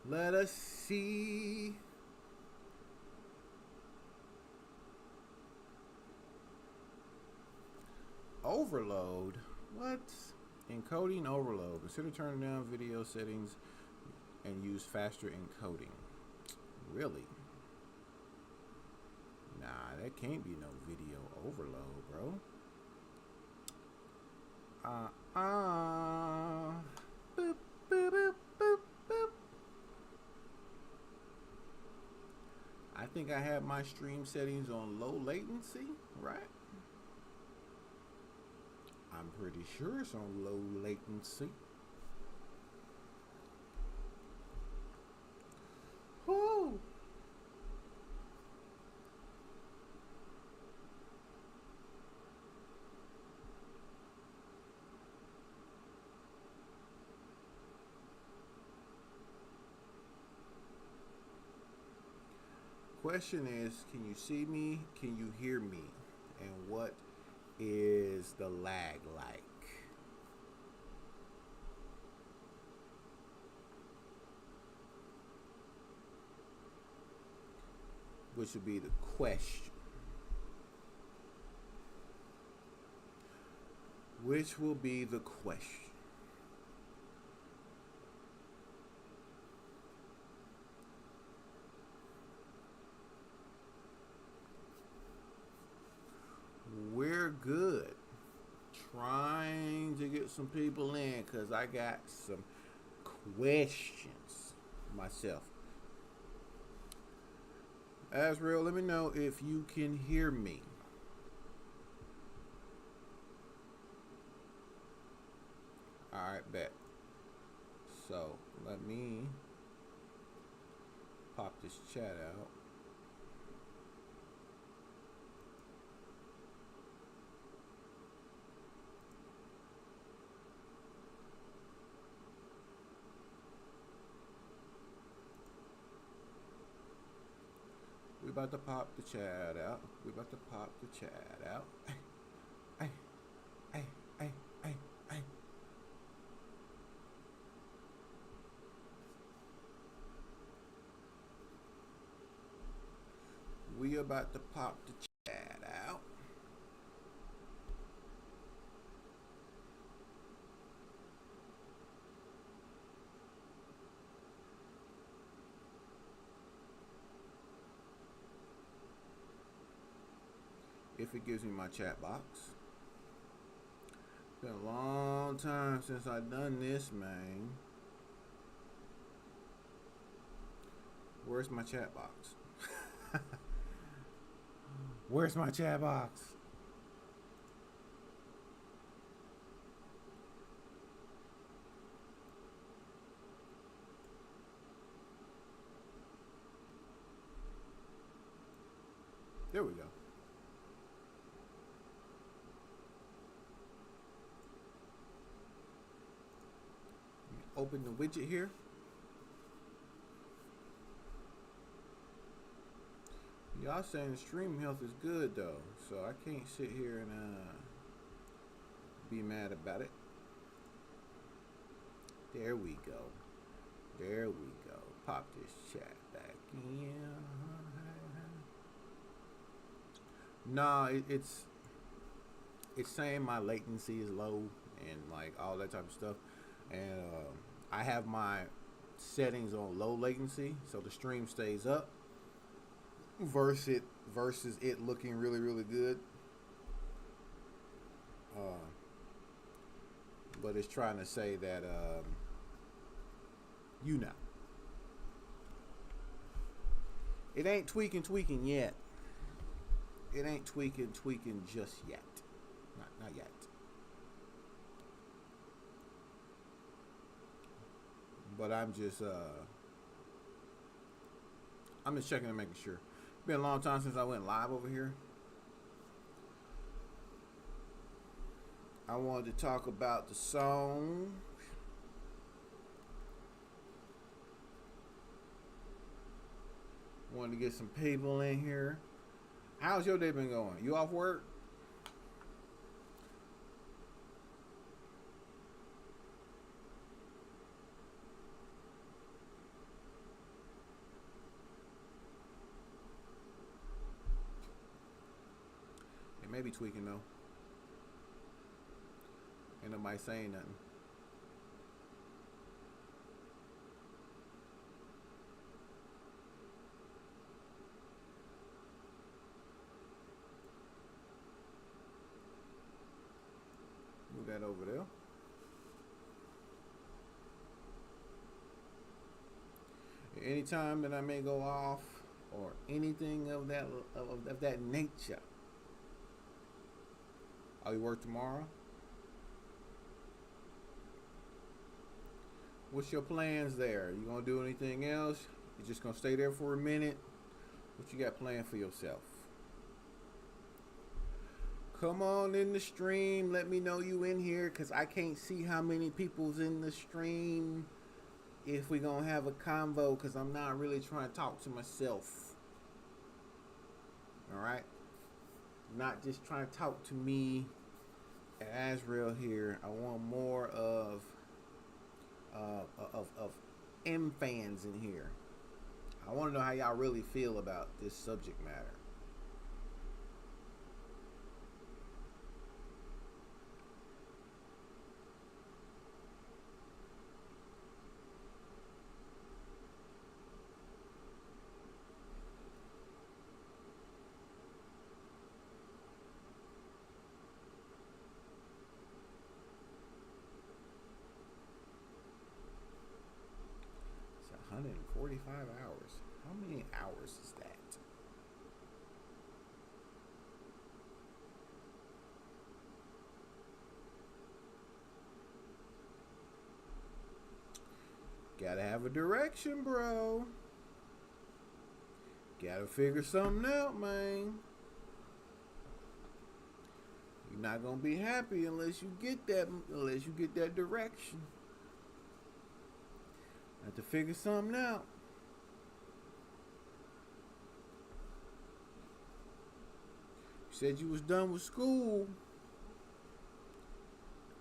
Let us see. Overload? What? Encoding overload. Consider turning down video settings and use faster encoding. Really? Nah, that can't be no video overload, bro. Boop, boop, boop, boop, boop. I think I have my stream settings on low latency, right? I'm pretty sure it's on low latency. Whoo! Question is, can you see me? Can you hear me? And what is the lag like? Which would be the question. Which will be the question. We're good. Trying to get some people in because I got some questions myself. As real, let me know if you can hear me. Alright, bet. So let me pop this chat out. We about to pop the chat out. We about to pop the chat out. Hey, hey, hey, hey, hey. We about to pop the chat out. If it gives me my chat box. Been a long time since I done this, man. Where's my chat box? Where's my chat box? There we go. Open the widget here. Y'all saying the stream health is good though, so I can't sit here and be mad about it. There we go. There we go. Pop this chat back in. Nah, it's saying my latency is low and like all that type of stuff, and I have my settings on low latency, so the stream stays up. Versus it looking really good. But it's trying to say that you know, it ain't tweaking yet. It ain't tweaking just yet. Not yet. But I'm just checking and making sure. Been a long time since I went live over here. I wanted to talk about the song. Wanted to get some people in here. How's your day been going? You off work? be tweaking though. Ain't nobody saying nothing. Move that over there. Anytime that I may go off or anything of that nature. Oh, you work tomorrow? What's your plans there? You gonna do anything else? You just gonna stay there for a minute? What you got planned for yourself? Come on in the stream. Let me know you in here, cause I can't see how many people's in the stream. If we gonna have a convo, cause I'm not really trying to talk to myself. All right, not just trying to talk to me. Azrael here. I want more of M fans in here. I want to know how y'all really feel about this subject matter. It's 145 hours. How many hours is that? Gotta have a direction, bro. Gotta figure something out, man. You're not gonna be happy unless you get that direction. Have to figure something out. You said you was done with school.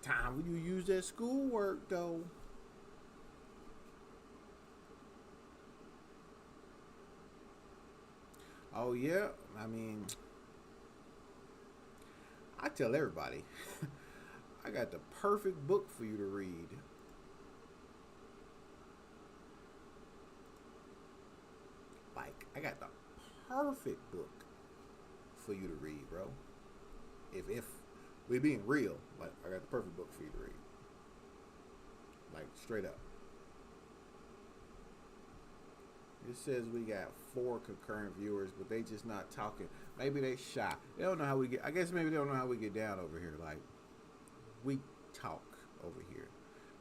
Time when you use that schoolwork though. Oh yeah, I mean, I tell everybody, I got the perfect book for you to read. Like, I got the perfect book for you to read, bro. If we being real, like, I got the perfect book for you to read. Like, straight up. It says we got 4 concurrent viewers, but they just not talking. Maybe they shy. They don't know how we get. I guess maybe they don't know how we get down over here. Like, we talk over here.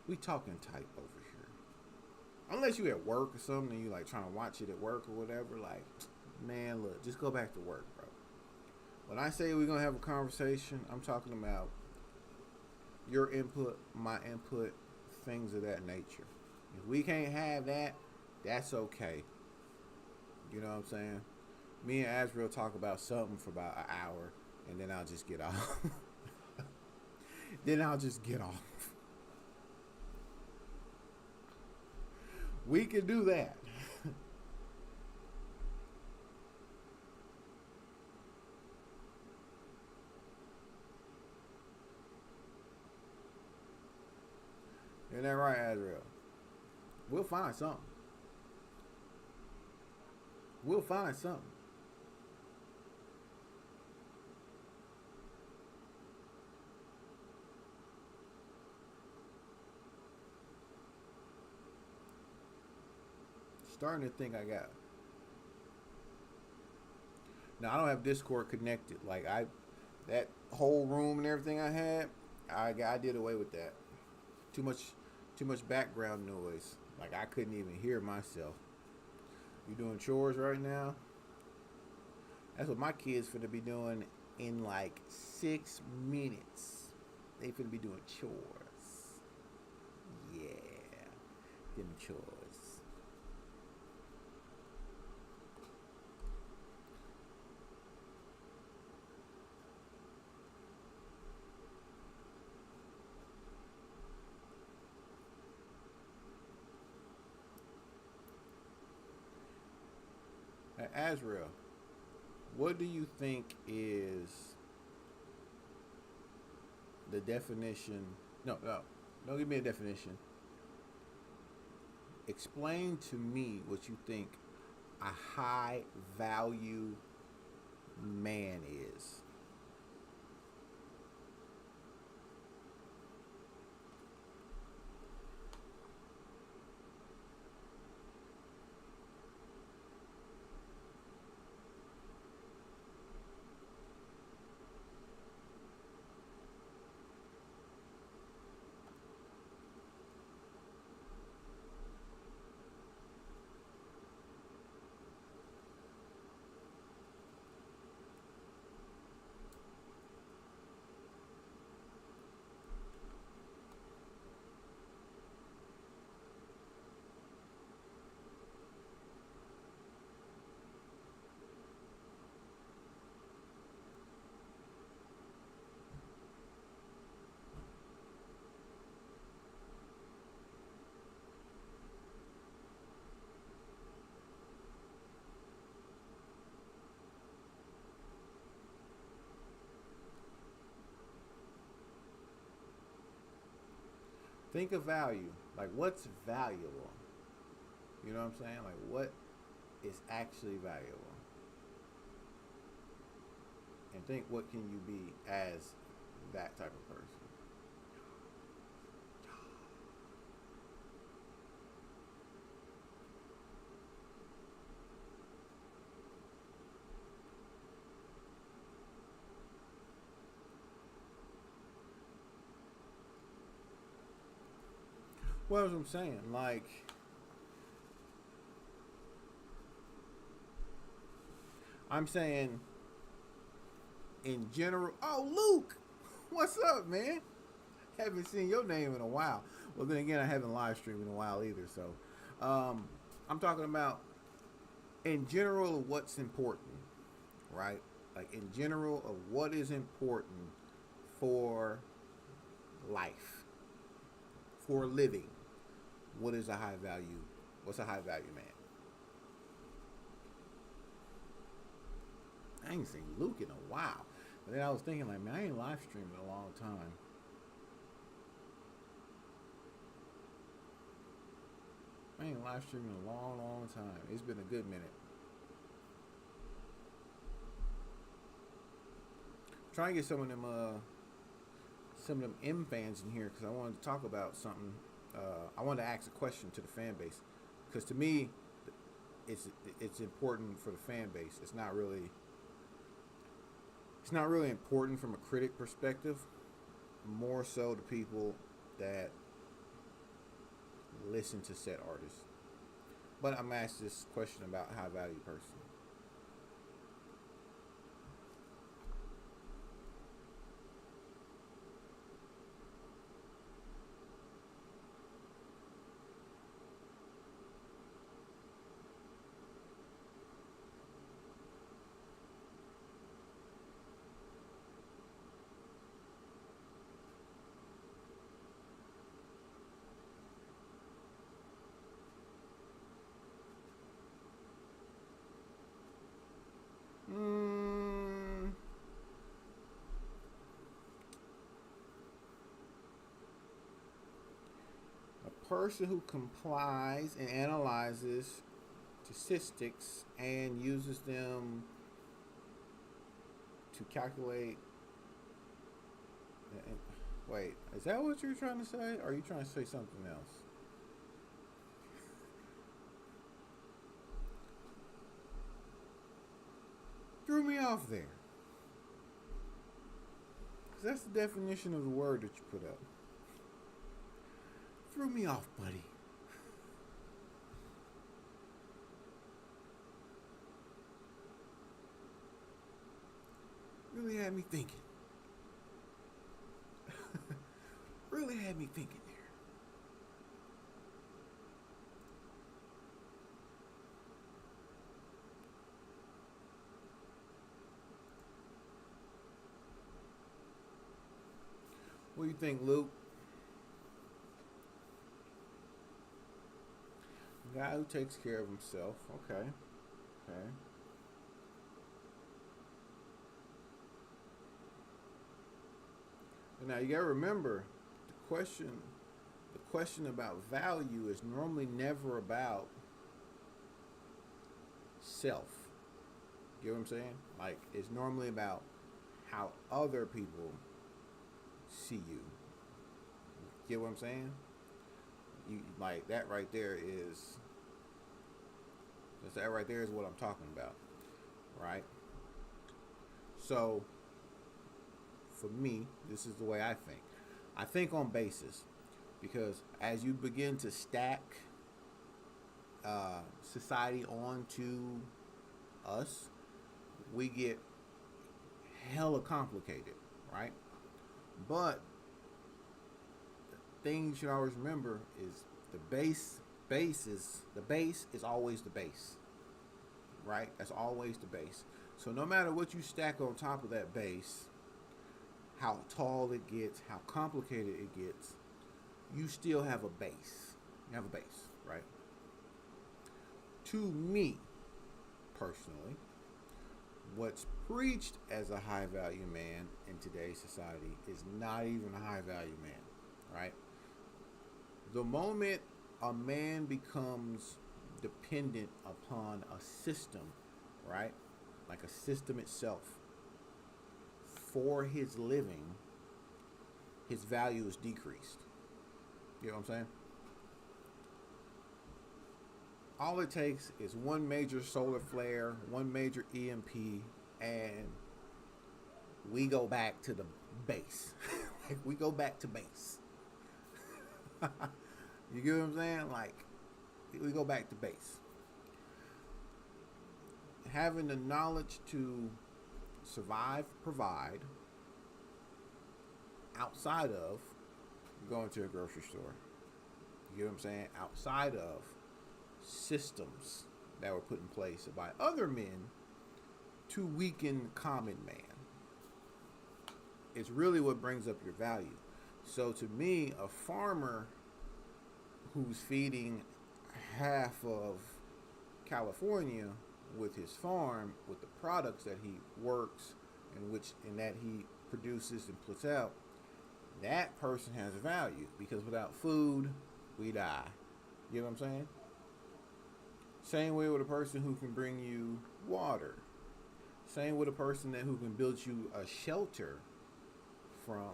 We talking type over here. Unless you at work or something and you like trying to watch it at work or whatever. Like, man, look, just go back to work, bro. When I say we're gonna have a conversation, I'm talking about your input, my input, things of that nature. If we can't have that, that's okay. You know what I'm saying? Me and Azrael talk about something for about an hour, and then I'll just get off. We can do that. Isn't that right, Azrael? We'll find something. We'll find something. Starting to think I got. Now I don't have Discord connected. Like that whole room and everything I did away with that. Too much background noise. Like I couldn't even hear myself. You doing chores right now? That's what my kids finna be doing in like 6 minutes. They finna be doing chores. Yeah, them chores. Azrael, what do you think is the definition. No, no, don't give me a definition. Explain to me what you think a high value man is. Think of value. Like, what's valuable? You know what I'm saying? Like, what is actually valuable? And think, what can you be as that type of person? What was I'm saying? Like, I'm saying in general. Oh, Luke, what's up, man? Haven't seen your name in a while. Well, then again, I haven't live streamed in a while either. So, I'm talking about in general of what's important, right? Like in general of what is important for life, for living. What is a high value? What's a high value man? I ain't seen Luke in a while. But then I was thinking, like, man, I ain't live streaming in a long time. I ain't live streaming in a long, long time. It's been a good minute. Try and get some of them M fans in here because I wanted to talk about something. I wanted to ask a question to the fan base because to me, it's it's important for the fan base. It's not really important from a critic perspective. More so to people that listen to said artists. But I'm asked this question about high value person. Mm, a person who complies and analyzes statistics and uses them to calculate. Wait, is that what you're trying to say? Or are you trying to say something else? Threw me off there. 'Cause that's the definition of the word that you put up. Threw me off, buddy. Really had me thinking. Really had me thinking there. What do you think, Luke? A guy who takes care of himself. Okay. Okay. Now you gotta remember question the question about value is normally never about self. You know what I'm saying? Like it's normally about how other people see you. Get what I'm saying? You like that right there is that right there is what I'm talking about, right? So for me, this is the way I think. I think on basis because as you begin to stack society onto us, we get hella complicated, right? But the thing you should always remember is the base is always the base, right? That's always the base. So no matter what you stack on top of that base, how tall it gets, how complicated it gets, you still have a base. You have a base, right? To me, personally, what's preached as a high value man in today's society is not even a high value man, right? The moment a man becomes dependent upon a system, right? Like a system itself for his living, his value is decreased. You know what I'm saying? All it takes is one major solar flare, one major EMP, and we go back to the base. Like we go back to base. You get what I'm saying? Like we go back to base. Having the knowledge to survive, provide outside of going to a grocery store. You know what I'm saying? Outside of systems that were put in place by other men to weaken common man. It's really what brings up your value. So to me, a farmer who's feeding half of California with his farm, with the products that he works and that he produces and puts out, that person has a value because without food, we die. You know what I'm saying? Same way with a person who can bring you water. Same with a person who can build you a shelter from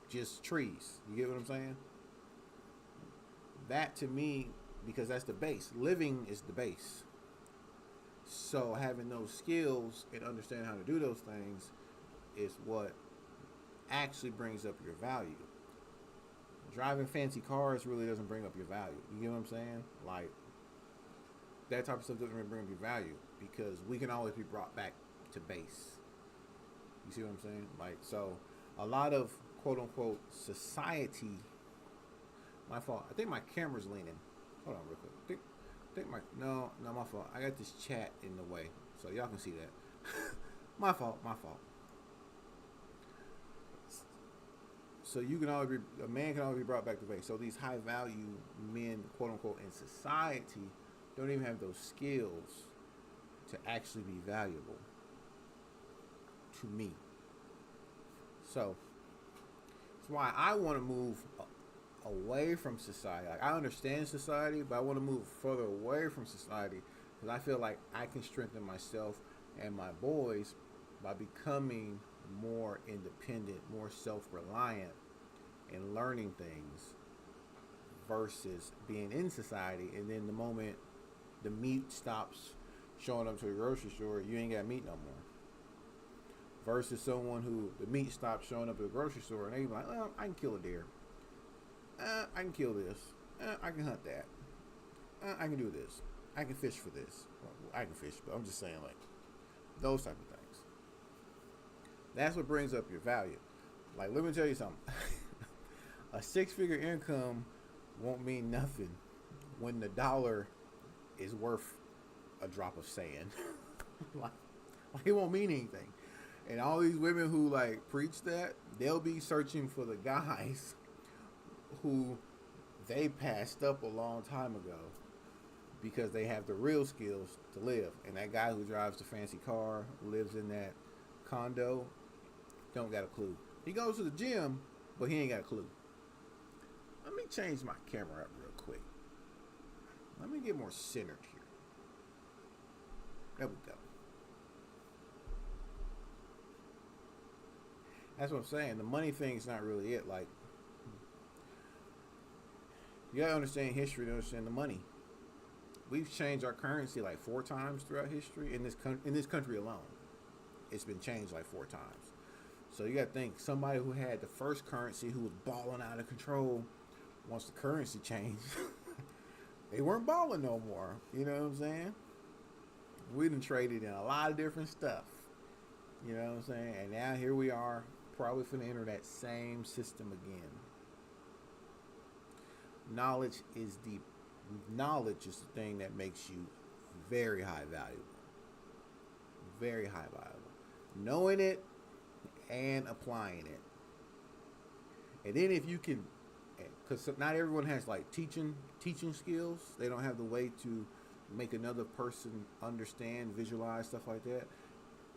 just trees. You get what I'm saying? That to me, because that's the base. Living is the base. So having those skills and understanding how to do those things is what actually brings up your value. Driving fancy cars really doesn't bring up your value. You get what I'm saying? Like, that type of stuff doesn't really bring up your value because we can always be brought back to base. You see what I'm saying? Like, so a lot of quote unquote society. My fault. I think my camera's leaning. Hold on real quick. No, my fault. I got this chat in the way, so y'all can see that. My fault. So a man can always be brought back to base. So these high value men, quote unquote, in society don't even have those skills to actually be valuable to me. So that's why I want to move away from society. Like I understand society, but I want to move further away from society because I feel like I can strengthen myself and my boys by becoming more independent, more self-reliant, and learning things versus being in society. And then the moment the meat stops showing up to the grocery store, you ain't got meat no more. Versus someone who the meat stops showing up at the grocery store and they be like, well, I can kill a deer. I can kill this. I can hunt that. I can do this. I can fish for this. Well, I can fish, but I'm just saying like those type of things. That's what brings up your value. Like, let me tell you something. A 6-figure income won't mean nothing when the dollar is worth a drop of sand. like it won't mean anything. And all these women who like preach that, they'll be searching for the guys who they passed up a long time ago because they have the real skills to live. And that guy who drives the fancy car, lives in that condo, don't got a clue. He goes to the gym, but he ain't got a clue. Let me change my camera up real quick. Let me get more centered here. There we go. That's what I'm saying. The money thing's not really it. Like, you gotta understand history to understand the money. We've changed our currency like 4 times throughout history in this country alone. It's been changed like 4 times. So you gotta think somebody who had the first currency who was balling out of control, once the currency changed, they weren't balling no more. You know what I'm saying? We done traded in a lot of different stuff. You know what I'm saying? And now here we are, probably finna enter that same system again. Knowledge is the thing that makes you very high valuable. Very high valuable. Knowing it and applying it. And then if you can, because not everyone has like teaching skills. They don't have the way to make another person understand, visualize, stuff like that.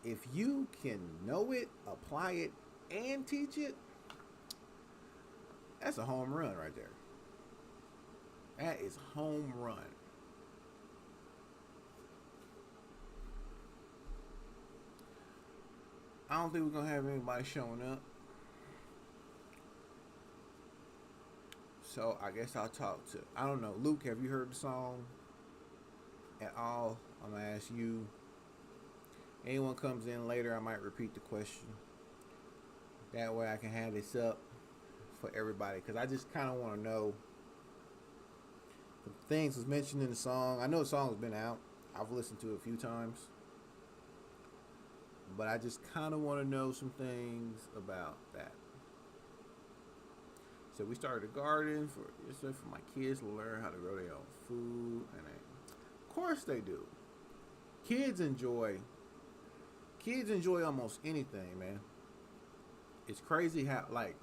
If you can know it, apply it, and teach it, that's a home run right there. That is home run. I don't think we're going to have anybody showing up. So I guess I'll talk to, I don't know, Luke, have you heard the song at all? I'm going to ask you. Anyone comes in later, I might repeat the question. That way I can have this up for everybody. Because I just kind of want to know the things was mentioned in the song. I know the song has been out. I've listened to it a few times. But I just kind of want to know some things about that. So we started a garden for my kids to learn how to grow their own food. And of course they do. Kids enjoy almost anything, man. It's crazy how, like,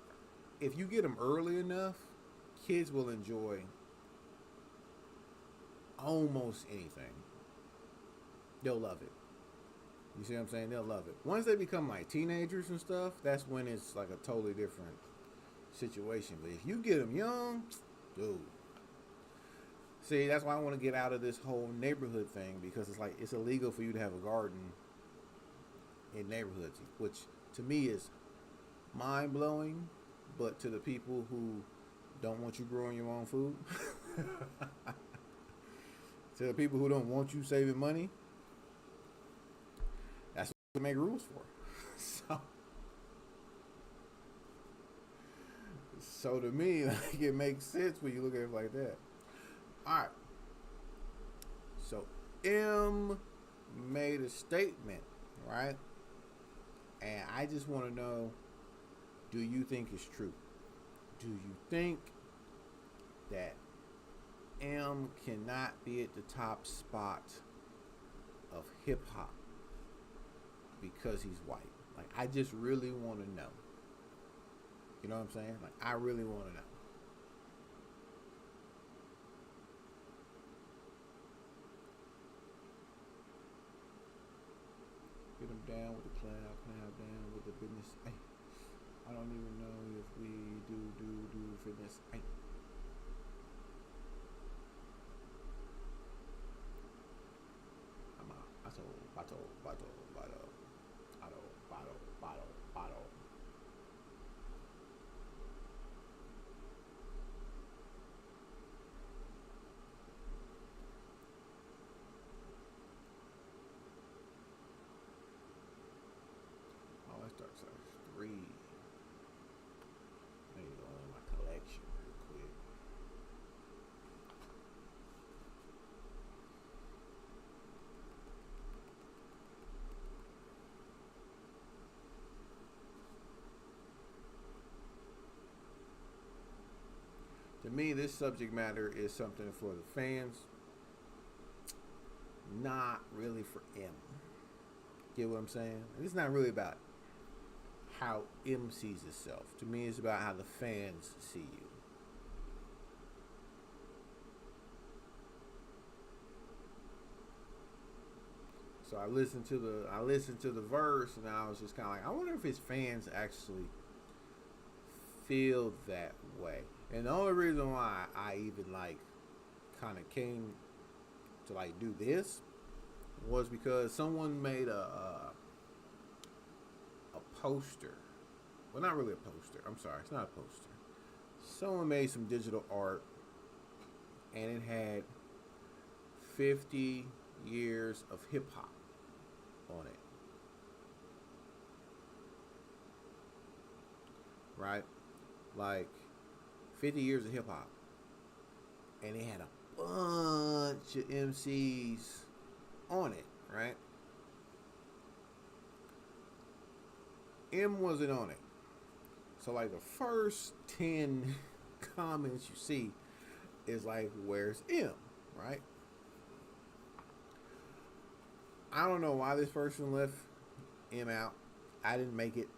if you get them early enough, kids will enjoy almost anything. They'll love it. You see what I'm saying? They'll love it. Once they become like teenagers and stuff, that's when it's like a totally different situation. But if you get them young, dude. See, that's why I want to get out of this whole neighborhood thing, because it's like it's illegal for you to have a garden in neighborhoods, which to me is mind blowing, but to the people who don't want you growing your own food, to the people who don't want you saving money, that's what they make rules for. So to me, like, it makes sense when you look at it like that. All right. So M made a statement, right? And I just want to know, do you think it's true? Do you think that M cannot be at the top spot of hip hop because he's white? Like, I just really want to know. You know what I'm saying? Like, I really want to know. Get them down with the cloud down with the business. Ay. I don't even know if we do fitness. Ay. I'm out. Battle. Oh, that starts at 3. Let me go in my collection real quick. To me, this subject matter is something for the fans, not really for M. Get what I'm saying? It's not really about how M sees itself. To me, it's about how the fans see you. So I listened to the verse, and I was just kind of like, I wonder if his fans actually feel that way. And the only reason why I even like kind of came to like do this was because someone made a poster. Well, not really a poster. I'm sorry, it's not a poster. Someone made some digital art, and it had 50 years of hip hop on it. Right? Like 50 years of hip hop. And it had a bunch of MCs on it, right? M wasn't on it. So like the first 10 comments you see is like, where's M, right? I don't know why this person left M out. I didn't make it.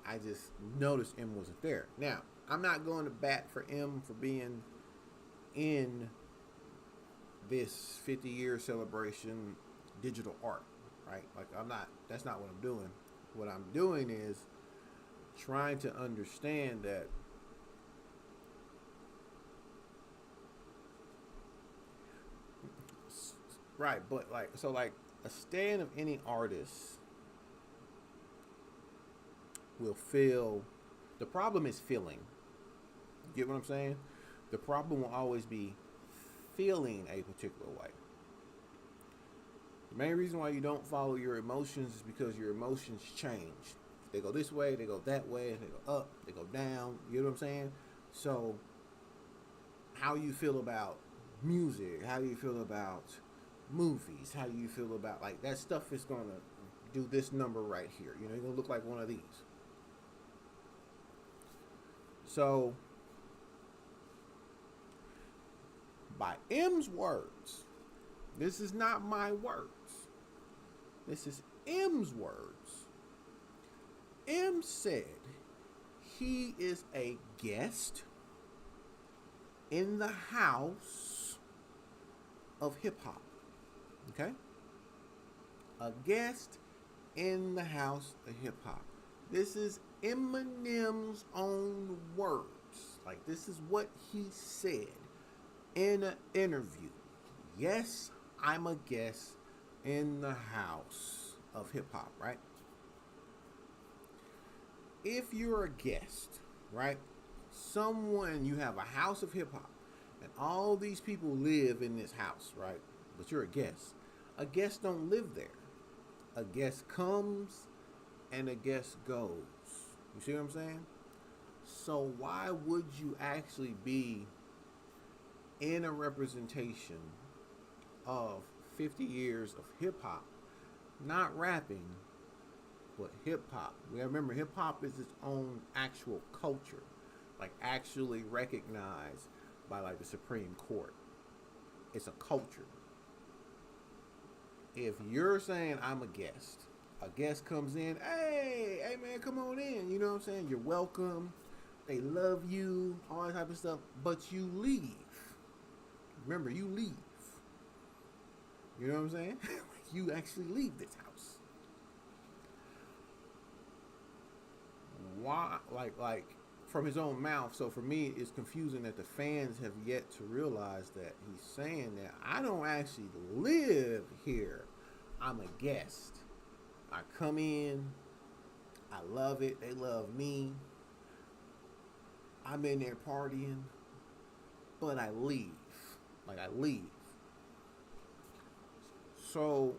I just noticed M wasn't there. Now, I'm not going to bat for M for being in this 50-year celebration digital art, right? Like, that's not what I'm doing. What I'm doing is trying to understand that right, but like, so like a stand of any artist will feel, the problem is feeling. You get what I'm saying? The problem will always be feeling a particular way. The main reason why you don't follow your emotions is because your emotions change. They go this way, they go that way, they go up, they go down. You know what I'm saying? So, how you feel about music, how you feel about movies, how you feel about, like, that stuff is going to do this number right here. You know, you're going to look like one of these. So, by M's words, this is not my words. This is M's words. M said he is a guest in the house of hip hop. Okay? A guest in the house of hip hop. This is Eminem's own words. Like, this is what he said in an interview. Yes, I'm a guest in the house of hip hop, right? If you're a guest, right? Someone, you have a house of hip hop, and all these people live in this house, right? But you're a guest. A guest don't live there. A guest comes and a guest goes. You see what I'm saying? So why would you actually be in a representation of 50 years of hip hop, not rapping, but hip hop? We remember hip hop is its own actual culture, like actually recognized by like the Supreme Court. It's a culture. If you're saying I'm a guest comes in, hey man, come on in. You know what I'm saying? You're welcome. They love you, all that type of stuff. But you leave. Remember, you leave. You know what I'm saying? You actually leave this house. Why? Like from his own mouth. So for me, it's confusing that the fans have yet to realize that he's saying that I don't actually live here. I'm a guest. I come in. I love it. They love me. I'm in there partying. But I leave. Like, I leave. So,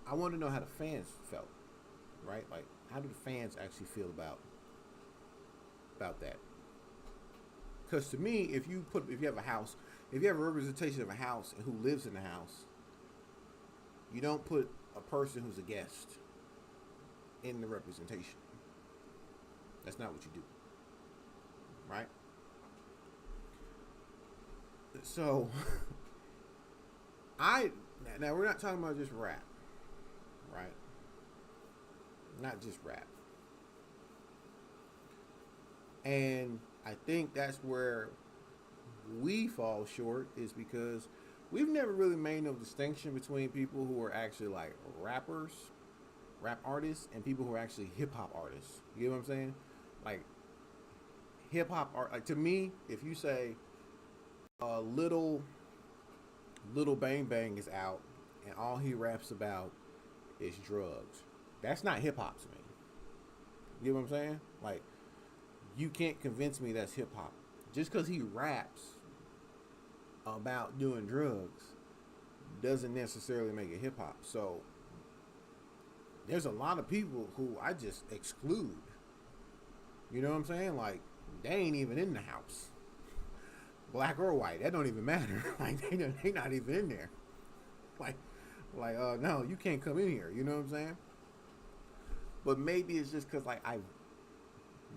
I want to know how the fans felt, right? Like, how do the fans actually feel about that? Because to me, if you have a house, if you have a representation of a house and who lives in the house, you don't put a person who's a guest in the representation. That's not what you do, right? So, now we're not talking about just rap, right? Not just rap. And I think that's where we fall short, is because we've never really made no distinction between people who are actually like rappers, rap artists, and people who are actually hip hop artists. You know what I'm saying? Like, hip hop art. Like to me, if you say little Little Bang Bang is out and all he raps about is drugs, that's not hip hop to me. You know what I'm saying? Like you can't convince me that's hip hop. Just because he raps about doing drugs doesn't necessarily make it hip hop. So there's a lot of people who I just exclude. You know what I'm saying? Like they ain't even in the house, black or white. That don't even matter. Like they not even in there. Like no, you can't come in here. You know what I'm saying? But maybe it's just because like I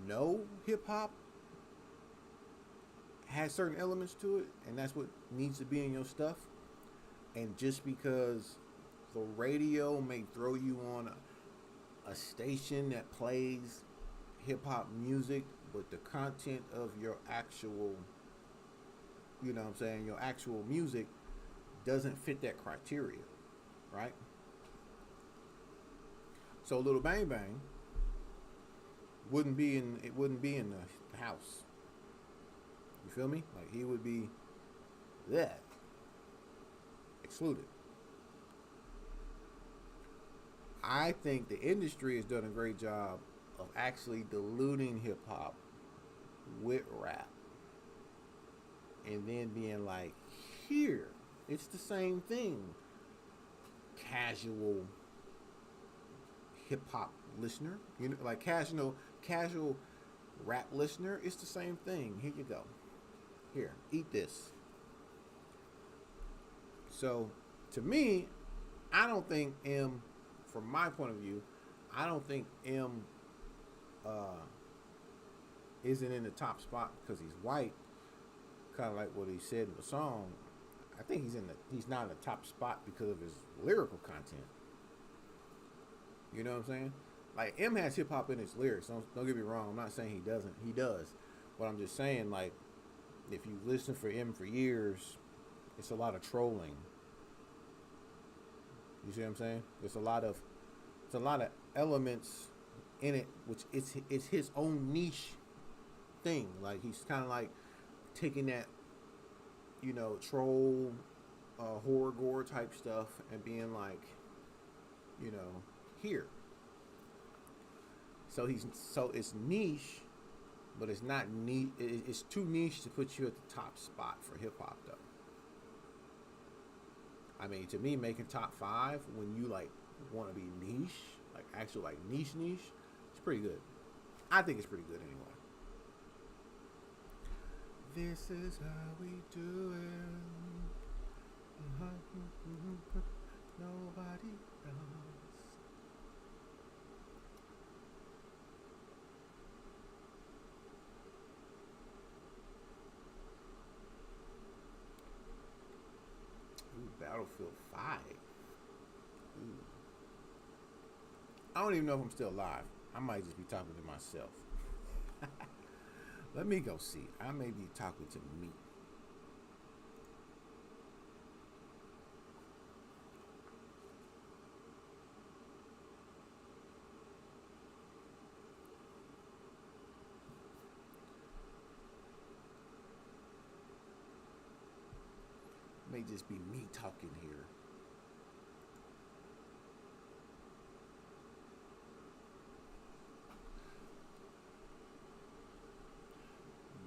know hip hop has certain elements to it, and that's what needs to be in your stuff. And just because the radio may throw you on a station that plays hip hop music, but the content of your actual, you know what I'm saying, your actual music doesn't fit that criteria, right? So Little Bang Bang wouldn't be in the house. You feel me? Like he would be that excluded. I think the industry has done a great job of actually diluting hip hop with rap and then being like, here, it's the same thing. Casual hip hop listener, you know, like casual rap listener, it's the same thing. Here you go. Here, eat this. So, to me, I don't think M, from my point of view, I don't think M isn't in the top spot because he's white. Kind of like what he said in the song. I think he's not in the top spot because of his lyrical content. You know what I'm saying? Like M has hip hop in his lyrics. Don't get me wrong. I'm not saying he doesn't. He does. But I'm just saying, like, if you listen for M for years, it's a lot of trolling. You see what I'm saying? It's a lot of elements in it, which it's his own niche thing. Like he's kind of like taking that, you know, troll, horror gore type stuff and being like, you know, here. So it's niche, but it's not niche. It's too niche to put you at the top spot for hip hop though. I mean, to me, making top 5 when you like want to be niche, like actual like niche, it's pretty good. I think it's pretty good anyway. This is how we do it. Nobody else. Ooh, Battlefield 5. Ooh. I don't even know if I'm still alive. I might just be talking to myself. Let me go see. I may be talking to me. May just be me talking here.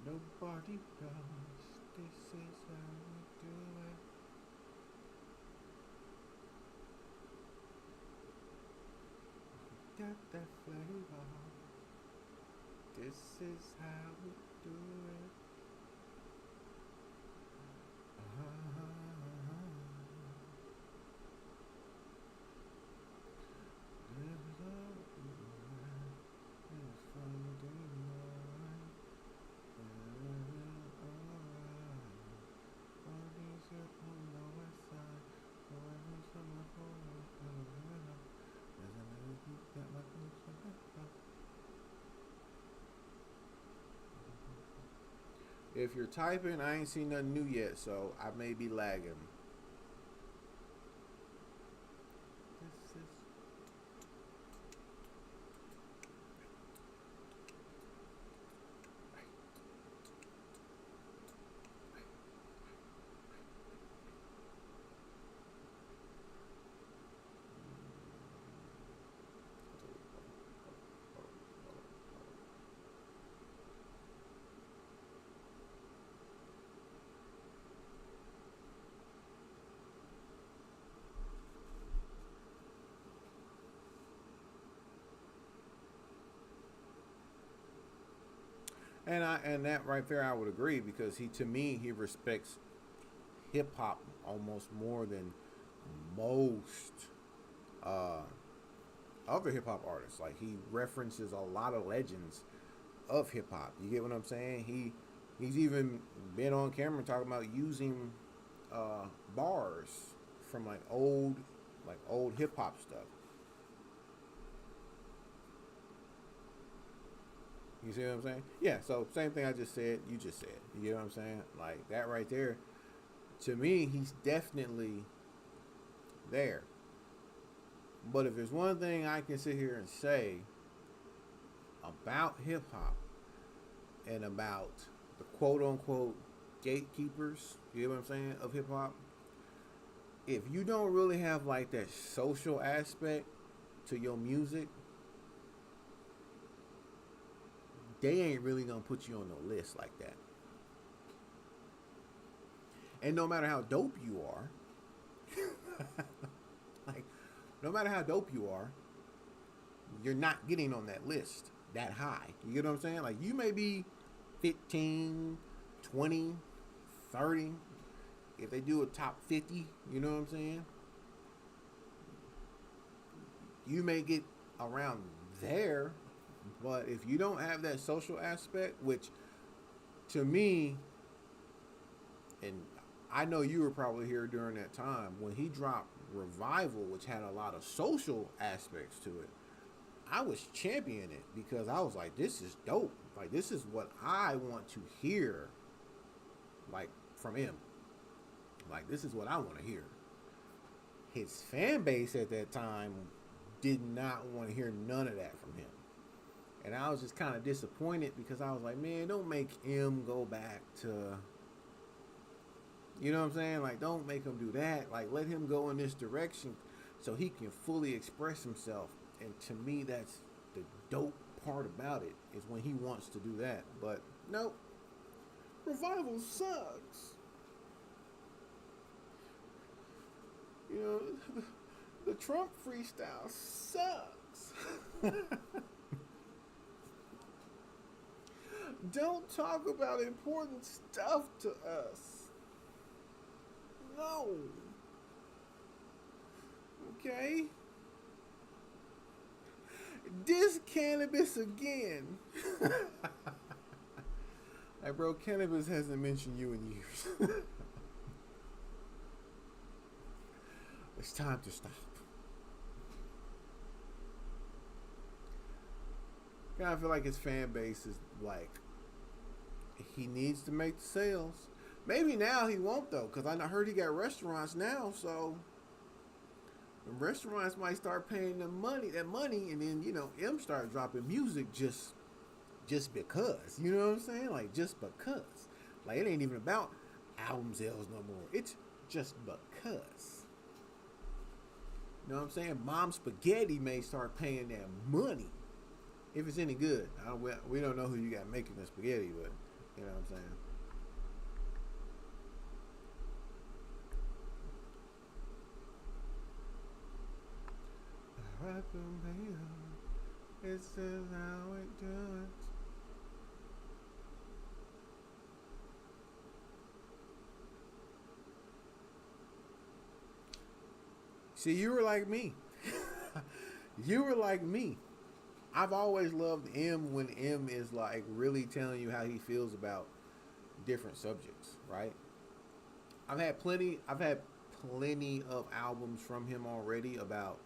Nobody knows. This is how we do it. Got that flavor. This is how we do it. If you're typing, I ain't seen nothing new yet, so I may be lagging. This is right. And that right there I would agree, because he, to me, he respects hip hop almost more than most uh, other hip hop artists. Like, he references a lot of legends of hip hop. You get what I'm saying? He's even been on camera talking about using bars from old hip hop stuff. You see what I'm saying? Yeah. So same thing I just said. You just said. You get what I'm saying? Like that right there. To me, he's definitely there. But if there's one thing I can sit here and say about hip hop and about the quote unquote gatekeepers, you know what I'm saying, of hip hop, if you don't really have like that social aspect to your music, they ain't really gonna put you on no list like that. And no matter how dope you are, like no matter how dope you are, you're not getting on that list that high. You get what I'm saying? Like you may be 15, 20, 30. If they do a top 50, you know what I'm saying? You may get around there, but if you don't have that social aspect, which to me, and I know you were probably here during that time when he dropped Revival, which had a lot of social aspects to it. I was championing it because I was like, this is dope. Like, this is what I want to hear, like, from him. Like, this is what I want to hear. His fan base at that time did not want to hear none of that from him. And I was just kind of disappointed because I was like, man, don't make him go back to, you know what I'm saying? Like, don't make him do that. Like, let him go in this direction so he can fully express himself. And to me, that's the dope part about it, is when he wants to do that. But nope, Revival sucks. You know, the Trump freestyle sucks. Don't talk about important stuff to us. No. Okay? This cannabis again. Like, bro, cannabis hasn't mentioned you in years. It's time to stop. I feel like his fan base is like, he needs to make the sales. Maybe now he won't though, because I heard he got restaurants now, so the restaurants might start paying that money, and then M start dropping music just because. You know what I'm saying? Like just because. Like it ain't even about album sales no more. It's just because. You know what I'm saying? Mom Spaghetti may start paying that money. If it's any good. We don't know who you got making the spaghetti, but you know what I'm saying? It's just how we do it. See, you were like me. You were like me. I've always loved M when M is like really telling you how he feels about different subjects, right? I've had plenty of albums from him already about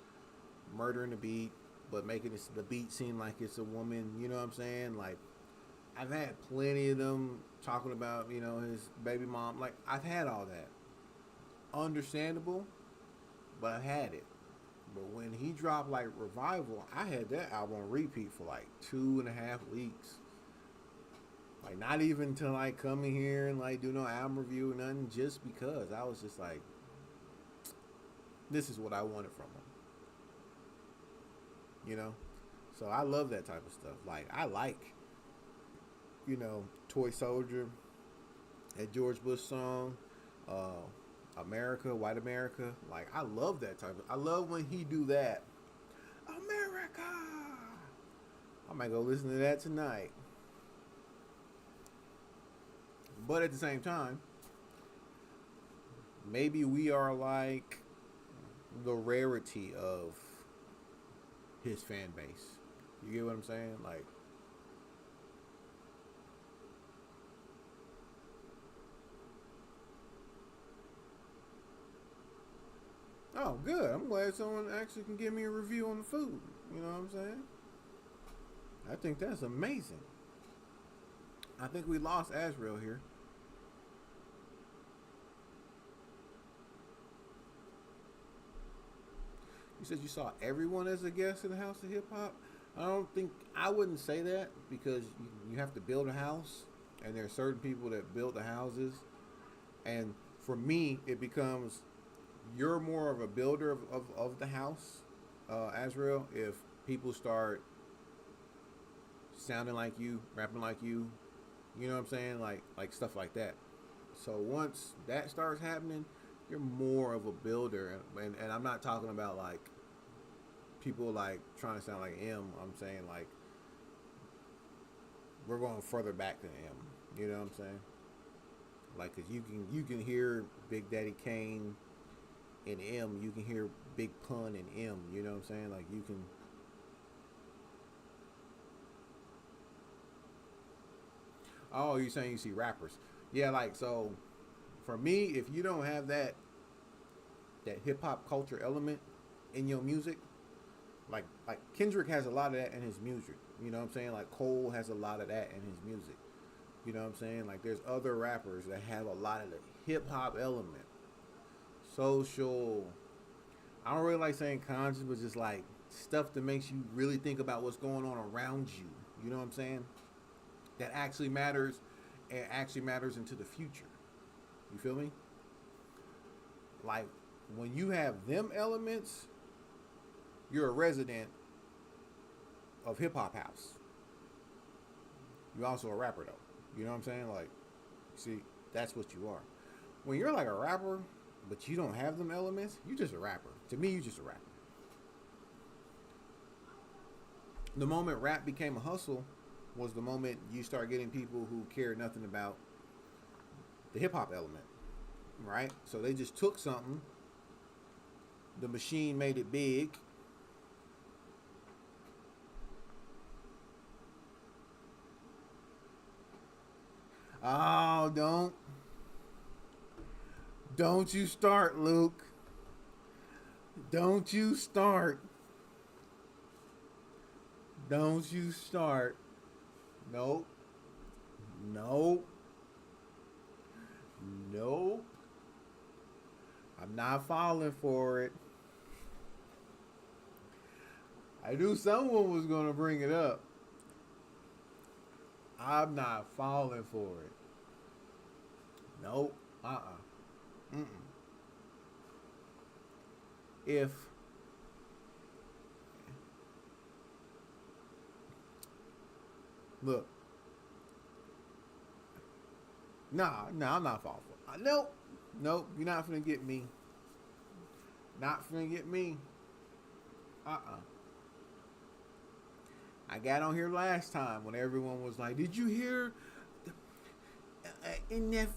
murdering the beat, but making the beat seem like it's a woman, you know what I'm saying? Like I've had plenty of them talking about, his baby mom. Like I've had all that. Understandable, but I've had it. But when he dropped like Revival, I had that album on repeat for like 2.5 weeks. Like not even to like come in here and like do no album review or nothing, just because I was just like, this is what I wanted from him. So I love that type of stuff. Like I like, Toy Soldier, that George Bush song, America, White America. Like I love that type of. I love when he do that. America. I might go listen to that tonight. But at the same time, maybe we are like the rarity of his fan base. You get what I'm saying? Like, oh, good. I'm glad someone actually can give me a review on the food. You know what I'm saying? I think that's amazing. I think we lost Azrael here. You said you saw everyone as a guest in the House of Hip Hop. I don't think I wouldn't say that because you have to build a house, and there are certain people that build the houses. And for me, it becomes you're more of a builder of the house, Azrael. If people start sounding like you, rapping like you know what I'm saying, like stuff like that. So once that starts happening, you're more of a builder, and I'm not talking about like people like trying to sound like I'm saying like we're going further back than M. You know what I'm saying? Like, cause you can hear Big Daddy Kane in M. You can hear Big Pun in M. You know what I'm saying? Like you can. Oh, you're saying you see rappers? Yeah, like so. For me, if you don't have that hip hop culture element in your music, like Kendrick has a lot of that in his music. You know what I'm saying? Like Cole has a lot of that in his music. You know what I'm saying? Like there's other rappers that have a lot of the hip hop element, social. I don't really like saying conscious, but just like stuff that makes you really think about what's going on around you. You know what I'm saying? That actually matters, and actually matters into the future. You feel me? Like when you have them elements, you're a resident of hip hop house. You're also a rapper though. You know what I'm saying? Like, see, that's what you are. When you're like a rapper, but you don't have them elements, you just a rapper. To me, you just a rapper. The moment rap became a hustle was the moment you start getting people who cared nothing about the hip hop element, right? So they just took something, the machine made it big. Oh, don't you start, Luke. Don't you start. Don't you start. Nope. Nope. Nope. I'm not falling for it. I knew someone was going to bring it up. I'm not falling for it. Nope. Mm-mm. If look, nah, I'm not falling for it. Nope. You're not finna get me. Not finna get me. I got on here last time when everyone was like, "Did you hear the NF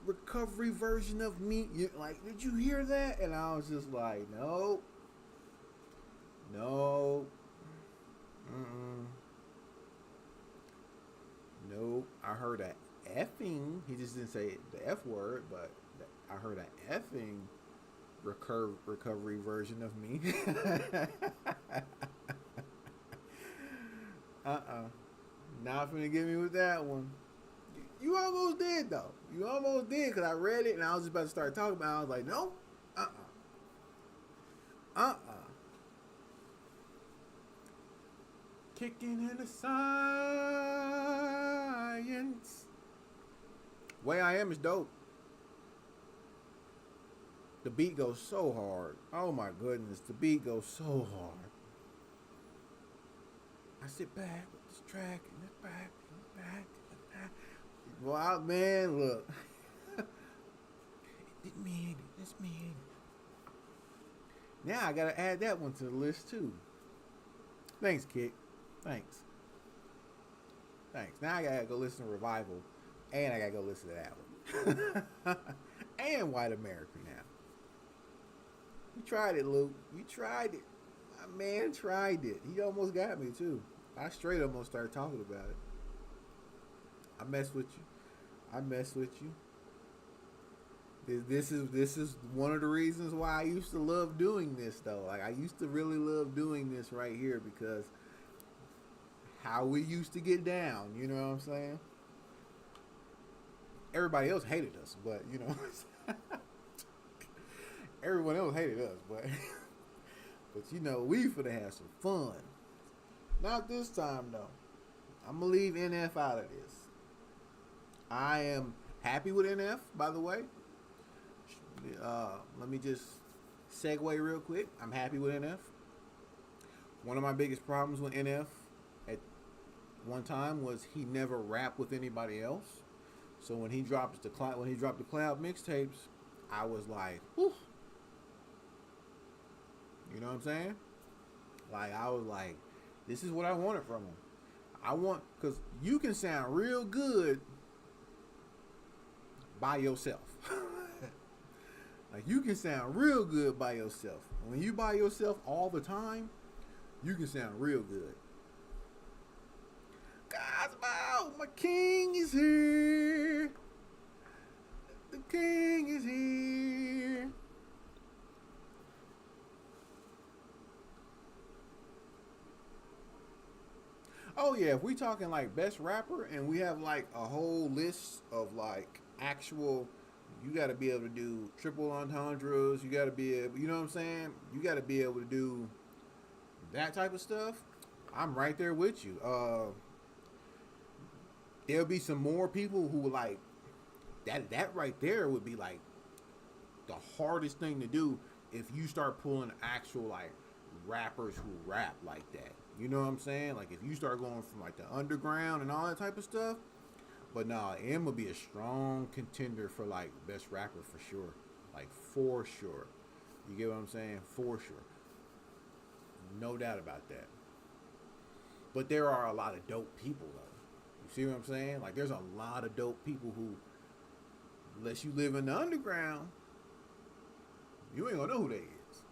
recovery version of me?" Like, did you hear that? And I was just like, "No, no, mm-mm, nope." I heard a effing. He just didn't say the F word, but I heard a effing recovery version of me. Not finna get me with that one. You almost did though. You almost did because I read it and I was just about to start talking about it. I was like, no, uh, kicking in the science. Way I Am is dope. The beat goes so hard. Oh my goodness, the beat goes so hard. I sit back with this track and this back and this back and this back. Wow, man, look. It mean this mean. Now I gotta add that one to the list too. Thanks, Kick. Thanks. Now I gotta go listen to Revival And I gotta go listen to that one. And White America now. You tried it, Luke. You tried it. My man tried it. He almost got me too. I straight almost started talking about it. I mess with you. I mess with you. This is one of the reasons why I used to love doing this though. Like I used to really love doing this right here because how we used to get down, you know what I'm saying? Everybody else hated us, but you know everyone else hated us, but but you know, we finna have some fun. Not this time though. I'm gonna leave NF out of this. I am happy with NF, by the way. Let me just segue real quick. I'm happy with NF. One of my biggest problems with NF at one time was he never rapped with anybody else. So when he dropped the cloud mixtapes, I was like, whew. You know what I'm saying? Like I was like, this is what I wanted from him. Because you can sound real good by yourself. Like you can sound real good by yourself. When you by yourself all the time, you can sound real good. Cosmo, my king is here. The king is here. Oh yeah, if we talking like best rapper and we have like a whole list of like actual, you got to be able to do triple entendres. You got to be able, you know what I'm saying? You got to be able to do that type of stuff. I'm right there with you. There'll be some more people who like that. That right there would be like the hardest thing to do if you start pulling actual like rappers who rap like that. You know what I'm saying? Like if you start going from like the underground and all that type of stuff. But nah, M will be a strong contender for like best rapper for sure. Like for sure. You get what I'm saying? For sure. No doubt about that. But there are a lot of dope people though. You see what I'm saying? Like there's a lot of dope people who, unless you live in the underground, you ain't gonna know who they is.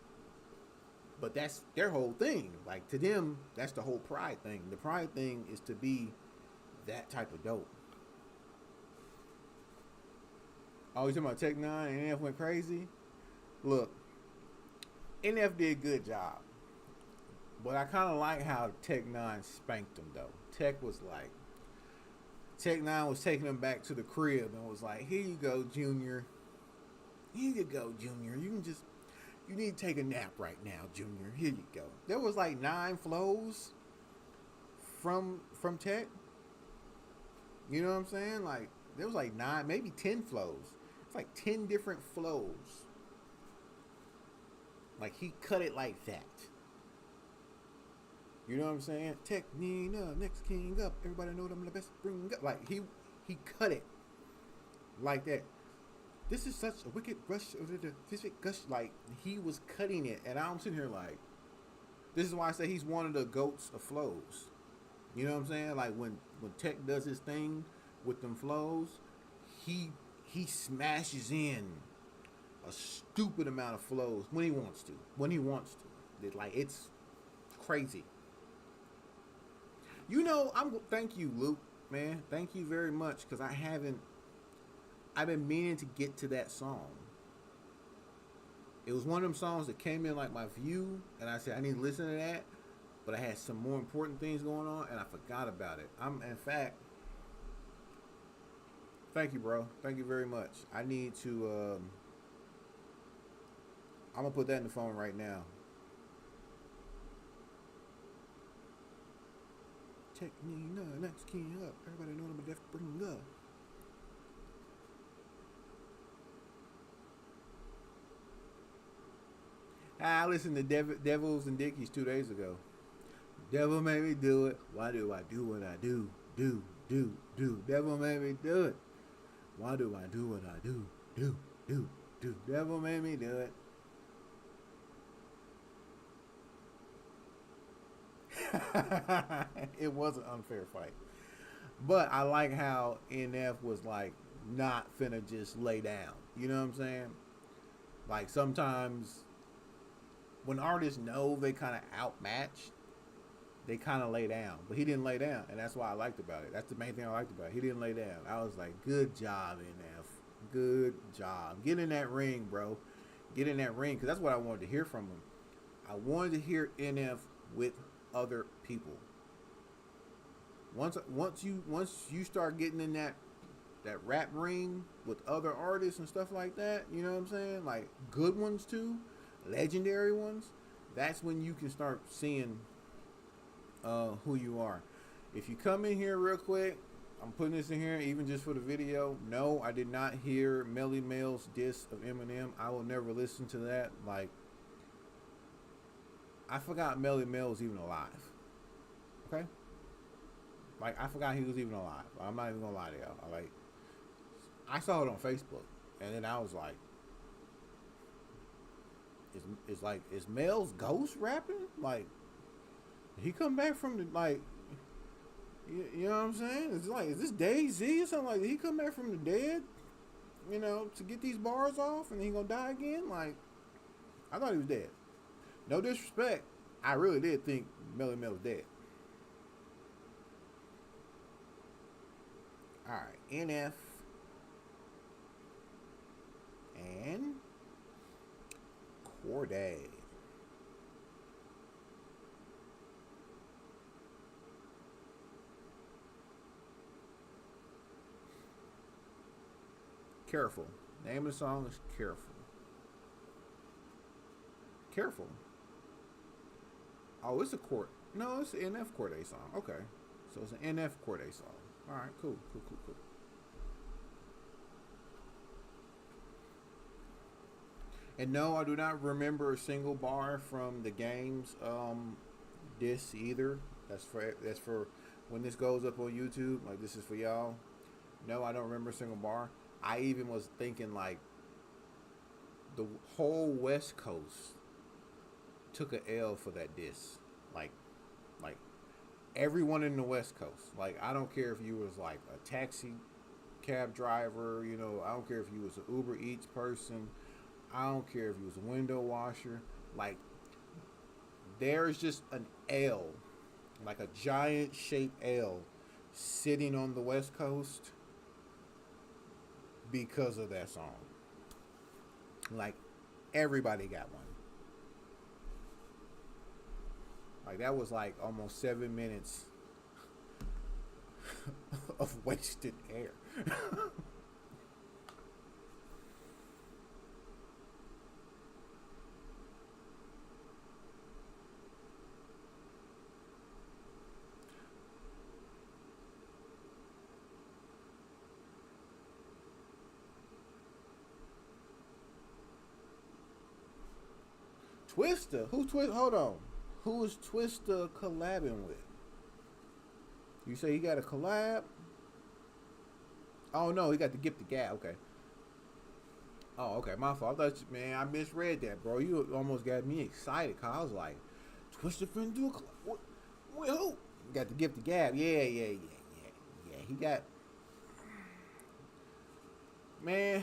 But that's their whole thing. Like to them, that's the whole pride thing. The pride thing is to be that type of dope. Oh, you talking about Tech Nine and NF went crazy? Look, NF did a good job. But I kind of like how Tech Nine spanked him, though. Tech Nine was taking him back to the crib and was like, here you go, Junior. Here you go, Junior. You need to take a nap right now, Junior. Here you go. There was like 9 flows from Tech. You know what I'm saying? Like, there was like 9, maybe 10 flows. It's like 10 different flows. Like he cut it like that. You know what I'm saying? Tech Nina, next king up. Everybody know I'm the best. Bring up. Like he cut it like that. This is such a wicked rush of the physic gush. Like he was cutting it, and I'm sitting here like, this is why I say he's one of the goats of flows. You know what I'm saying? Like when Tech does his thing with them flows, he smashes in a stupid amount of flows when he wants to. Like it's crazy. You know, thank you, Luke, man. Thank you very much because I've been meaning to get to that song. It was one of them songs that came in like my view, and I said I need to listen to that, but I had some more important things going on, and I forgot about it. In fact, thank you, bro. Thank you very much. I need to. I'm gonna put that in the phone right now. Check me now, next king up. Everybody know I'm a deaf bring up. I listened to Devils and Dickies 2 days ago. Devil made me do it. Why do I do what I do? Do. Devil made me do it. Why do I do what I do? Do. Devil made me do it. It was an unfair fight. But I like how NF was like not finna just lay down. You know what I'm saying? Like sometimes when artists know they kind of outmatched, they kind of lay down. But he didn't lay down, and that's why I liked about it. That's the main thing I liked about it. He didn't lay down. I was like, good job, NF. Good job. Get in that ring, bro. Get in that ring, because that's what I wanted to hear from him. I wanted to hear NF with other people. Once you start getting in that rap ring with other artists and stuff like that, you know what I'm saying? Like good ones too, legendary ones. That's when you can start seeing who you are. If you come in here real quick, I'm putting this in here even just for the video. No, I did not hear Melly Mel's diss of Eminem. I will never listen to that. Like, I forgot Melly Mel was even alive. Okay? Like, I forgot he was even alive. I'm not even gonna lie to y'all. I saw it on Facebook, and then I was like, is Mel's ghost rapping? Like, did he come back from the, like, you know what I'm saying? It's like, is this Day-Z or something like that? Did he come back from the dead, you know, to get these bars off, and he gonna die again? Like, I thought he was dead. No disrespect, I really did think Melly Mel was dead. Alright, NF and Corday. Careful. Name of the song is Careful. Careful. Oh, it's a Court. No, it's an NF Corday song. Okay. So it's an NF Corday song. Alright, cool. And no, I do not remember a single bar from the game's disc either. That's for when this goes up on YouTube. Like, this is for y'all. No, I don't remember a single bar. I even was thinking like the whole West Coast took a L for that disc. Like everyone in the West Coast. Like, I don't care if you was like a taxi cab driver, you know, I don't care if you was an Uber Eats person, I don't care if you was a window washer. Like, there's just an L, like a giant shaped L sitting on the West Coast because of that song. Like, everybody got one. Like, that was like almost 7 minutes of wasted air. Twista? Hold on. Who is Twista collabing with? You say he got a collab? Oh no, he got the Gift the Gab. Okay. Oh, okay. My fault. I thought man, I misread that, bro. You almost got me excited, cause I was like, Twista finna do a collab. Wait, who? Got the Gift the Gab. Yeah. He got. Man,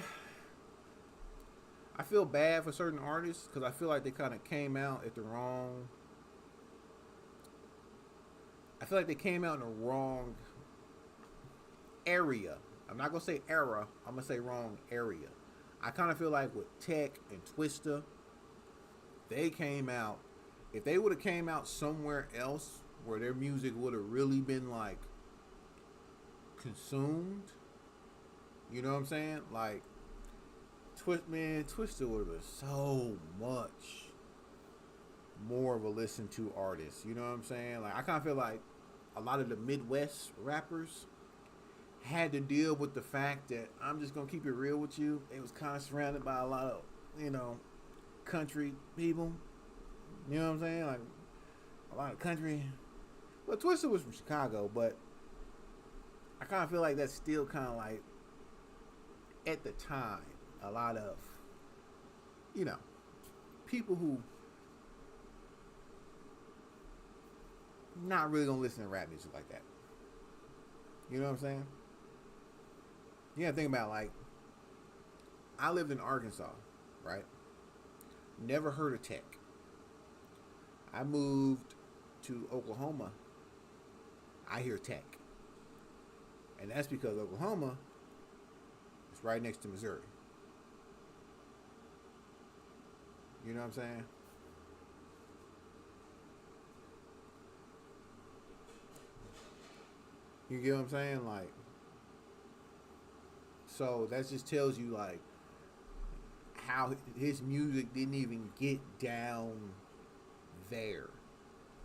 I feel bad for certain artists because I feel like they kind of came out at the wrong. I feel like they came out in the wrong area. I'm not gonna say era. I'm gonna say wrong area. I kind of feel like with Tech and Twista, they came out. If they would have came out somewhere else where their music would have really been like consumed, you know what I'm saying? Like, Twista would have been so much more of a listen to artist. You know what I'm saying? Like, I kind of feel like a lot of the Midwest rappers had to deal with the fact that, I'm just gonna keep it real with you, they was kind of surrounded by a lot of, you know, country people. You know what I'm saying? Like, a lot of country. Well, Twista was from Chicago, but I kind of feel like that's still kind of like, at the time, a lot of, you know, people who not really gonna listen to rap music like that. You know what I'm saying? You gotta think about like I lived in Arkansas, right? Never heard of tech. I moved to Oklahoma. I hear tech, and that's because Oklahoma is right next to Missouri. You know what I'm saying? You get what I'm saying? Like, so that just tells you like how his music didn't even get down there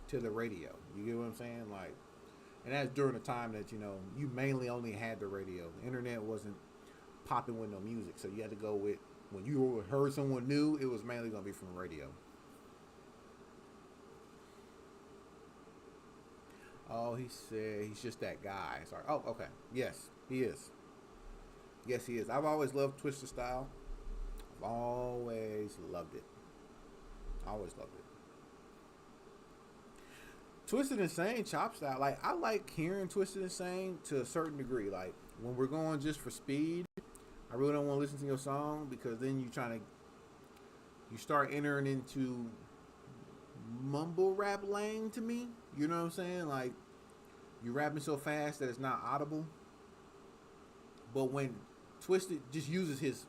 to the radio. You get what I'm saying? Like, and that's during the time that you mainly only had the radio. The internet wasn't popping with no music, so you had to go with when you heard someone new, it was mainly gonna be from the radio. Oh, he said he's just that guy. Sorry. Oh, okay. Yes, he is. Yes, he is. I've always loved Twister style. I've always loved it. Always loved it. Twisted Insane chop style. Like I like hearing Twisted Insane to a certain degree. Like when we're going just for speed, I really don't want to listen to your song because then you start entering into mumble rap lane to me. You know what I'm saying? Like you're rapping so fast that it's not audible. But when Twisted just uses his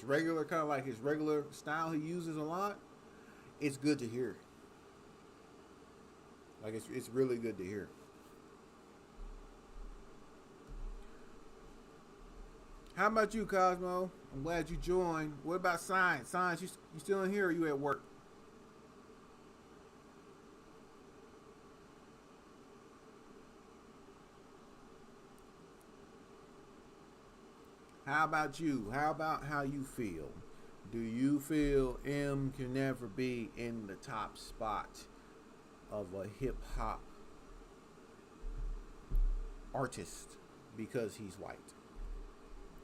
regular kind of like his regular style he uses a lot, it's good to hear. Like it's really good to hear. How about you, Cosmo? I'm glad you joined. What about Science? Science, you still in here or you at work? How about you? How about how you feel? Do you feel M can never be in the top spot of a hip hop artist because he's white?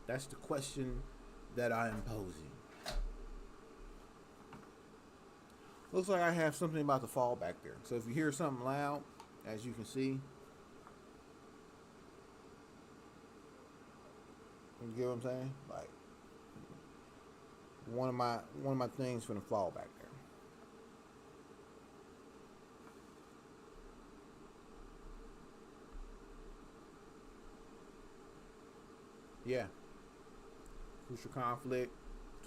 That's the question that I am posing. Looks like I have something about to fall back there. So if you hear something loud, as you can see, you get what I'm saying? Like one of my things gonna fall back there. Yeah. Crucial Conflict,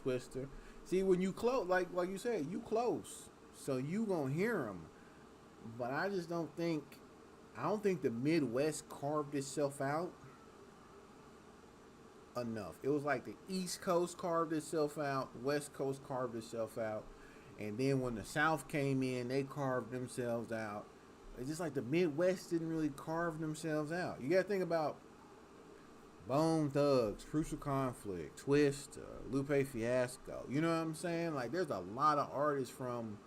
Twister. See, when you close, like you said, you close, so you gonna hear them. But I don't think the Midwest carved itself out enough. It was like the East Coast carved itself out, the West Coast carved itself out, and then when the South came in, they carved themselves out. It's just like the Midwest didn't really carve themselves out. You gotta think about Bone Thugs, Crucial Conflict, Twist, Lupe Fiasco. You know what I'm saying? Like, there's a lot of artists from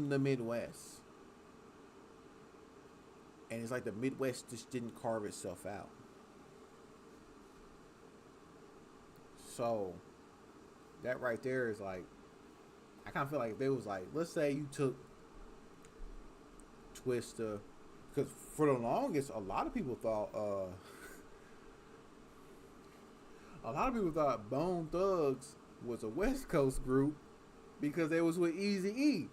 the Midwest, and it's like the Midwest just didn't carve itself out. So that right there is like, I kind of feel like if they was like, let's say you took Twista, because for the longest, a lot of people thought Bone Thugs was a West Coast group because they was with Easy E.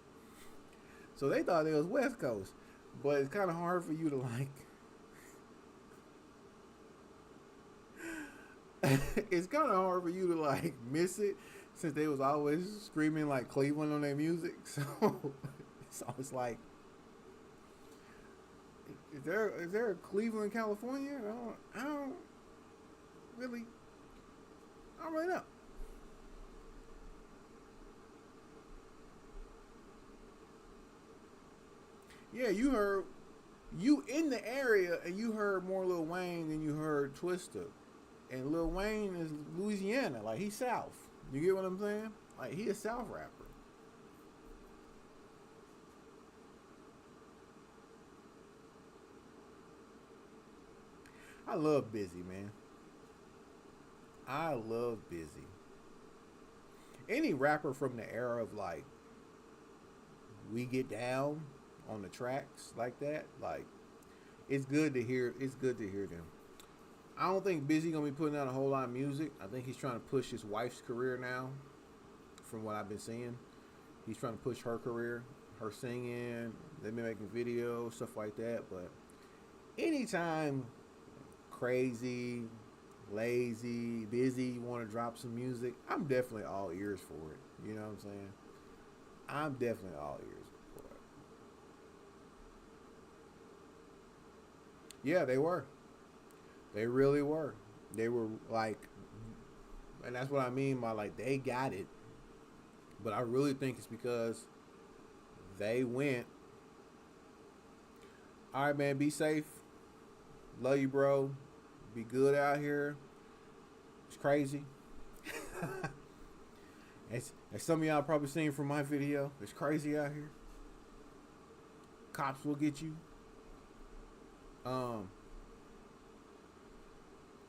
So they thought they was West Coast. But it's kind of hard for you to like. It's kind of hard for you to like miss it since they was always screaming like Cleveland on their music. So it's like, is there a Cleveland, California? I don't really. I don't really know. Yeah, you in the area and you heard more Lil Wayne than you heard Twista. And Lil Wayne is Louisiana, like he's South. You get what I'm saying? Like he a South rapper. I love Busy, man. I love Busy. Any rapper from the era of like We Get Down on the tracks like that, like it's good to hear. It's good to hear them. I don't think Busy gonna be putting out a whole lot of music. I think he's trying to push his wife's career now. From what I've been seeing, he's trying to push her career, her singing. They've been making videos, stuff like that. But anytime Crazy, Lazy, Busy want to drop some music, I'm definitely all ears for it. You know what I'm saying? I'm definitely all ears for it. Yeah, they were. They really were. They were like, and that's what I mean by like they got it. But I really think it's because they went. All right, man. Be safe. Love you, bro. Be good out here. It's crazy. as some of y'all probably seen from my video, it's crazy out here. Cops will get you.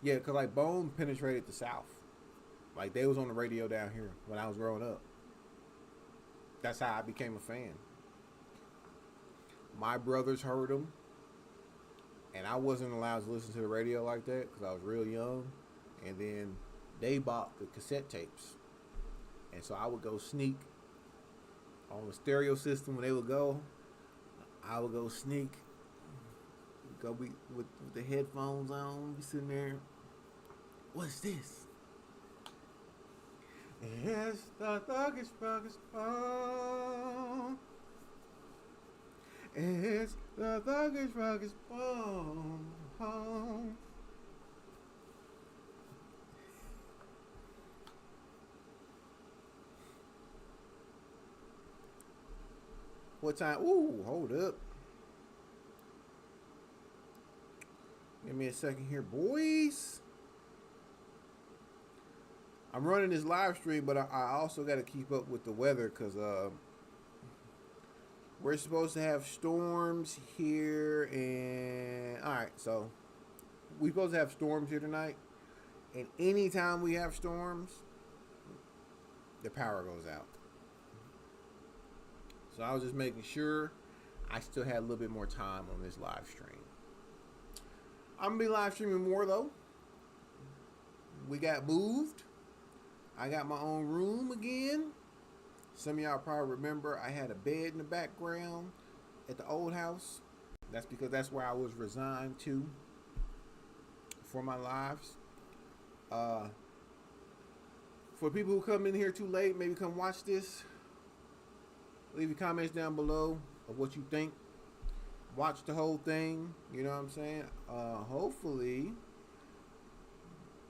Yeah, cause like Bone penetrated the South. Like they was on the radio down here when I was growing up. That's how I became a fan. My brothers heard them, and I wasn't allowed to listen to the radio like that because I was real young. And then they bought the cassette tapes, and so I would go sneak on the stereo system when they would go. I would go sneak, go be with the headphones on, be sitting there. What's this? It's the thuggish bone. It's the thuggish bone. What time? Ooh, hold up. Give me a second here, boys. I'm running this live stream, but I also got to keep up with the weather because we're supposed to have storms here. And all right, so we're supposed to have storms here tonight. And anytime we have storms, the power goes out. So I was just making sure I still had a little bit more time on this live stream. I'm going to be live streaming more, though. We got moved. I got my own room again. Some of y'all probably remember I had a bed in the background at the old house. That's because that's where I was resigned to for my lives. For people who come in here too late, maybe come watch this. Leave your comments down below of what you think. Watch the whole thing. You know what I'm saying? Hopefully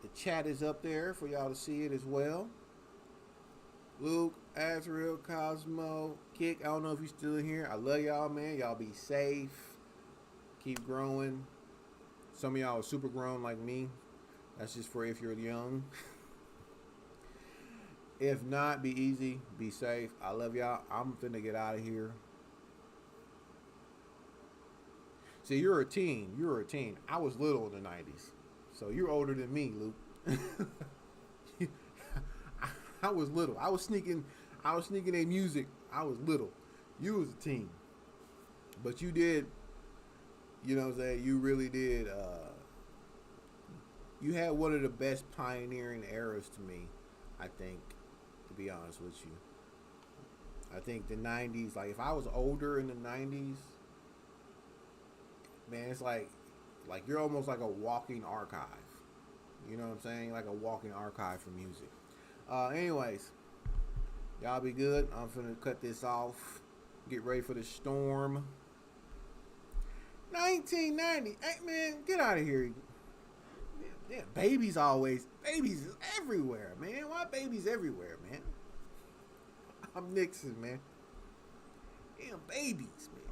the chat is up there for y'all to see it as well. Luke, Azrael, Cosmo, Kick. I don't know if you're still in here. I love y'all, man. Y'all be safe. Keep growing. Some of y'all are super grown like me. That's just for if you're young. If not, be easy. Be safe. I love y'all. I'm finna get out of here. See, you're a teen. You're a teen. I was little in the 90s. So you're older than me, Luke. I was little. I was sneaking their music. I was little. You was a teen. But you did, you know what I'm saying, you really did, you had one of the best pioneering eras to me, I think, to be honest with you. I think the 90s, like if I was older in the 90s, man, it's like you're almost like a walking archive. You know what I'm saying? Like a walking archive for music. Anyways, y'all be good. I'm finna cut this off. Get ready for the storm. 1990. Hey, man, get out of here. Yeah, babies is everywhere, man. Why babies everywhere, man? I'm Nixon, man. Damn, babies, man.